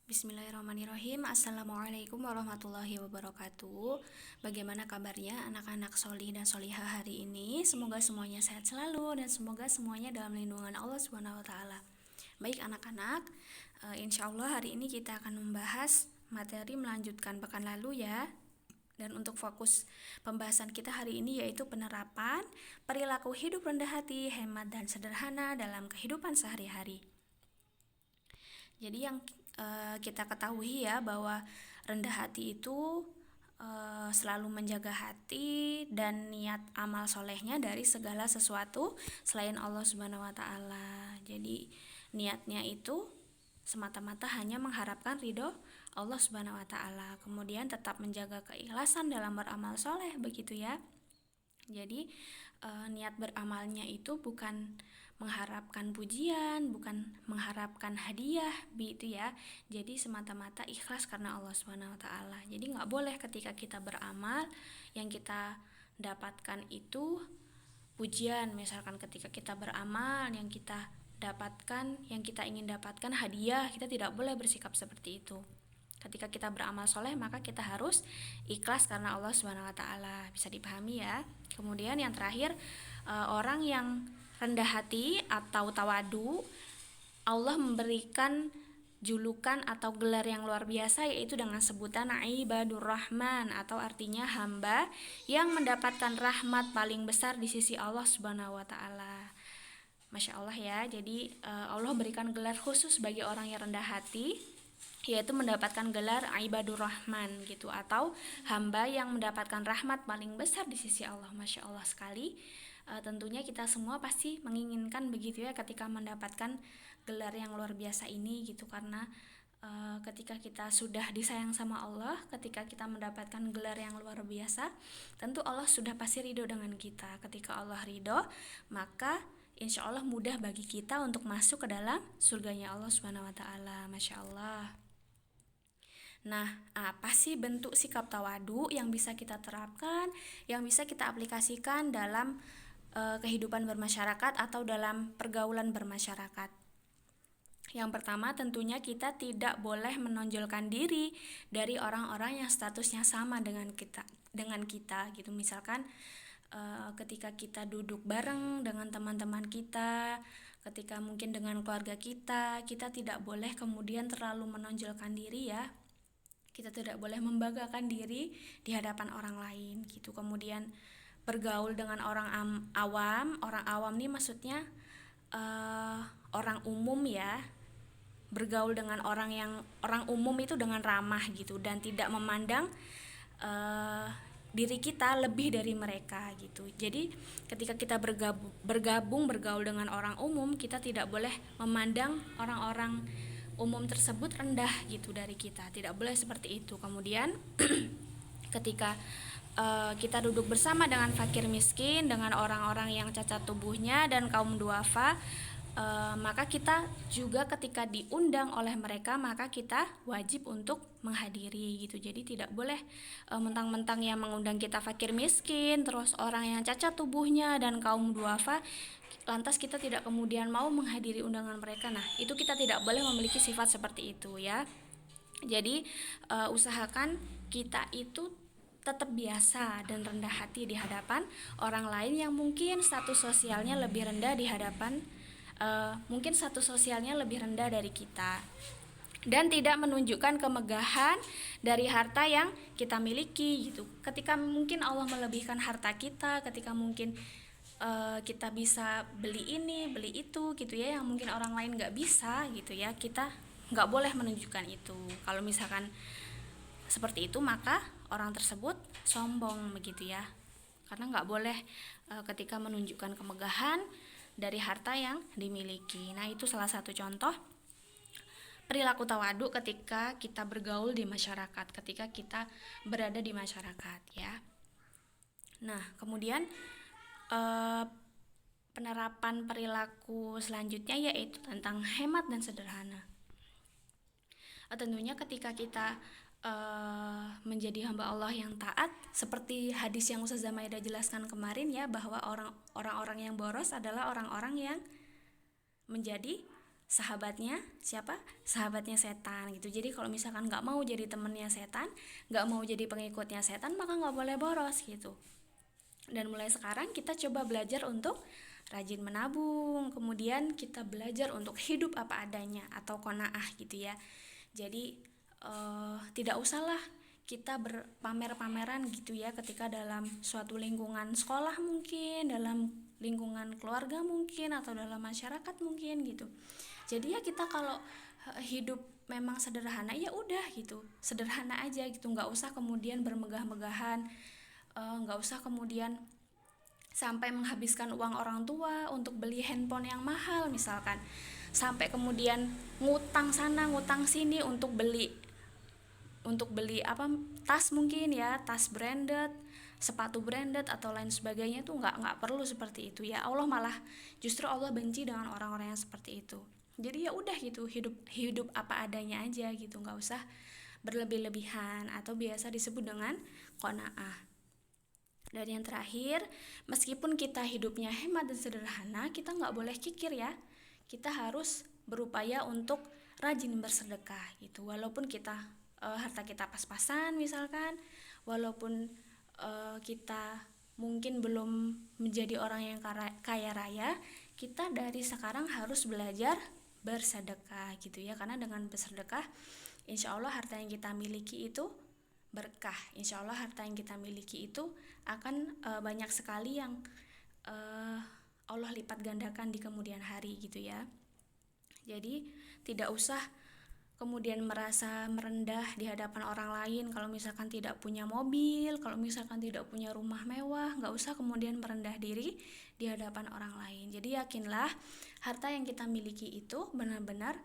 Bismillahirrahmanirrahim. Assalamualaikum warahmatullahi wabarakatuh. Bagaimana kabarnya anak-anak solih dan solihah hari ini? Semoga semuanya sehat selalu dan semoga semuanya dalam lindungan Allah Subhanahu wa taala. Baik anak-anak, insya Allah hari ini kita akan membahas materi melanjutkan pekan lalu ya. Dan untuk fokus pembahasan kita hari ini yaitu penerapan perilaku hidup rendah hati, hemat dan sederhana dalam kehidupan sehari-hari. Jadi yang kita ketahui ya bahwa rendah hati itu selalu menjaga hati dan niat amal solehnya dari segala sesuatu selain Allah Subhanahu wa taala. Jadi niatnya itu semata-mata hanya mengharapkan ridho Allah Subhanahu wa taala. Kemudian tetap menjaga keikhlasan dalam beramal soleh, begitu ya. Jadi niat beramalnya itu bukan mengharapkan pujian, bukan mengharapkan hadiah, gitu ya. Jadi semata-mata ikhlas karena Allah Subhanahu wa taala. Jadi nggak boleh ketika kita beramal yang kita dapatkan itu pujian. Misalkan ketika kita beramal yang kita dapatkan, yang kita ingin dapatkan hadiah, kita tidak boleh bersikap seperti itu. Ketika kita beramal soleh maka kita harus ikhlas karena Allah Subhanahu wa taala. Bisa dipahami ya. Kemudian yang terakhir, orang yang rendah hati atau tawadu, Allah memberikan julukan atau gelar yang luar biasa yaitu dengan sebutan Ibadur Rahman, atau artinya hamba yang mendapatkan rahmat paling besar di sisi Allah Subhanahu wa taala. Masya Allah ya. Jadi Allah berikan gelar khusus bagi orang yang rendah hati, yaitu mendapatkan gelar Ibadur Rahman gitu, atau hamba yang mendapatkan rahmat paling besar di sisi Allah. Masya Allah sekali. Tentunya kita semua pasti menginginkan begitu ya ketika mendapatkan gelar yang luar biasa ini gitu, karena ketika kita sudah disayang sama Allah, ketika kita mendapatkan gelar yang luar biasa, tentu Allah sudah pasti ridho dengan kita. Ketika Allah ridho, maka insya Allah mudah bagi kita untuk masuk ke dalam surganya Allah Subhanahu wa taala. Masya Allah. Nah, apa sih bentuk sikap tawadu yang bisa kita terapkan, yang bisa kita aplikasikan dalam kehidupan bermasyarakat atau dalam pergaulan bermasyarakat? Yang pertama, tentunya kita tidak boleh menonjolkan diri dari orang-orang yang statusnya sama dengan kita gitu. Misalkan ketika kita duduk bareng dengan teman-teman kita, ketika mungkin dengan keluarga kita tidak boleh kemudian terlalu menonjolkan diri ya. Kita tidak boleh membanggakan diri di hadapan orang lain gitu. Kemudian bergaul dengan orang awam nih maksudnya orang umum ya. Bergaul dengan orang umum itu dengan ramah gitu, dan tidak memandang diri kita lebih dari mereka gitu. Jadi ketika kita bergabung bergaul dengan orang umum, kita tidak boleh memandang orang-orang umum tersebut rendah gitu dari kita. Tidak boleh seperti itu. Kemudian ketika kita duduk bersama dengan fakir miskin, dengan orang-orang yang cacat tubuhnya dan kaum duafa, maka kita juga ketika diundang oleh mereka maka kita wajib untuk menghadiri gitu. Jadi tidak boleh mentang-mentang yang mengundang kita fakir miskin, terus orang yang cacat tubuhnya dan kaum duafa, lantas kita tidak kemudian mau menghadiri undangan mereka. Nah, itu kita tidak boleh memiliki sifat seperti itu ya. Jadi usahakan kita itu tetap biasa dan rendah hati di hadapan orang lain yang mungkin status sosialnya lebih rendah di hadapan mungkin status sosialnya lebih rendah dari kita, dan tidak menunjukkan kemegahan dari harta yang kita miliki gitu. Ketika mungkin Allah melebihkan harta kita, ketika mungkin kita bisa beli ini beli itu gitu ya, yang mungkin orang lain nggak bisa gitu ya, kita nggak boleh menunjukkan itu. Kalau misalkan seperti itu maka orang tersebut sombong begitu ya, karena nggak boleh ketika menunjukkan kemegahan dari harta yang dimiliki. Nah, itu salah satu contoh perilaku tawadu ketika kita bergaul di masyarakat, ketika kita berada di masyarakat ya. Nah, kemudian penerapan perilaku selanjutnya yaitu tentang hemat dan sederhana. Tentunya ketika kita menjadi hamba Allah yang taat, seperti hadis yang Ustazah Maida jelaskan kemarin ya, bahwa orang-orang yang boros adalah orang-orang yang menjadi sahabatnya siapa? Sahabatnya setan gitu. Jadi kalau misalkan nggak mau jadi temennya setan, nggak mau jadi pengikutnya setan, maka nggak boleh boros gitu. Dan mulai sekarang kita coba belajar untuk rajin menabung, kemudian kita belajar untuk hidup apa adanya atau qanaah gitu ya. Jadi tidak usahlah kita berpamer-pameran gitu ya ketika dalam suatu lingkungan sekolah mungkin, dalam lingkungan keluarga mungkin, atau dalam masyarakat mungkin gitu. Jadi ya kita kalau hidup memang sederhana ya udah gitu, sederhana aja gitu, nggak usah kemudian bermegah-megahan, nggak usah kemudian sampai menghabiskan uang orang tua untuk beli handphone yang mahal misalkan, sampai kemudian ngutang sana ngutang sini untuk beli apa, tas mungkin ya, tas branded, sepatu branded atau lain sebagainya. Tuh nggak perlu seperti itu ya. Allah malah justru Allah benci dengan orang-orang yang seperti itu. Jadi ya udah gitu, hidup hidup apa adanya aja gitu, nggak usah berlebih-lebihan atau biasa disebut dengan qanaah. Dan yang terakhir, meskipun kita hidupnya hemat dan sederhana, kita nggak boleh kikir ya. Kita harus berupaya untuk rajin bersedekah gitu. Walaupun kita harta kita pas-pasan misalkan, walaupun kita mungkin belum menjadi orang yang kaya raya, kita dari sekarang harus belajar bersedekah gitu ya. Karena dengan bersedekah, insya Allah harta yang kita miliki itu berkah. Insya Allah harta yang kita miliki itu akan banyak sekali yang Allah lipat gandakan di kemudian hari gitu ya. Jadi tidak usah kemudian merasa merendah di hadapan orang lain kalau misalkan tidak punya mobil, kalau misalkan tidak punya rumah mewah. Nggak usah kemudian merendah diri di hadapan orang lain. Jadi yakinlah harta yang kita miliki itu benar-benar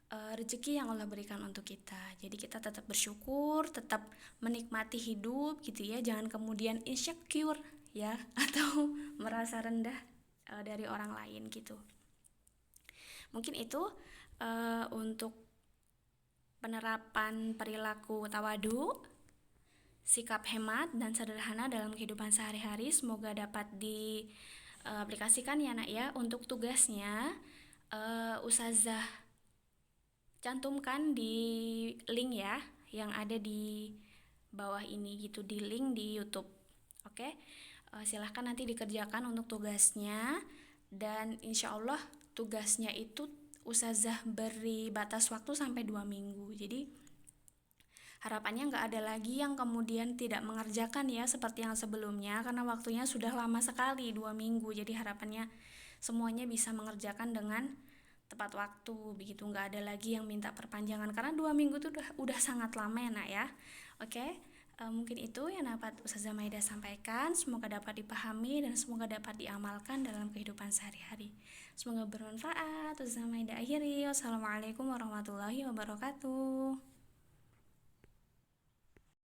rezeki yang Allah berikan untuk kita. Jadi kita tetap bersyukur, tetap menikmati hidup gitu ya. Jangan kemudian insecure ya atau merasa rendah dari orang lain gitu. Mungkin itu untuk penerapan perilaku tawadu, sikap hemat dan sederhana dalam kehidupan sehari-hari. Semoga dapat diaplikasikan ya nak ya. Untuk tugasnya Ustazah cantumkan di link ya yang ada di bawah ini gitu, di link di YouTube. Oke, silahkan nanti dikerjakan untuk tugasnya. Dan insya Allah tugasnya itu Ustazah beri batas waktu sampai 2 minggu. Jadi harapannya nggak ada lagi yang kemudian tidak mengerjakan ya seperti yang sebelumnya, karena waktunya sudah lama sekali 2 minggu. Jadi harapannya semuanya bisa mengerjakan dengan tepat waktu begitu, nggak ada lagi yang minta perpanjangan karena 2 minggu itu udah sangat lama ya nak ya. Oke, mungkin itu yang dapat Ustazah Maidah sampaikan. Semoga dapat dipahami dan semoga dapat diamalkan dalam kehidupan sehari-hari. Semoga bermanfaat. Ustazah Maidah akhiri. Wassalamualaikum warahmatullahi wabarakatuh.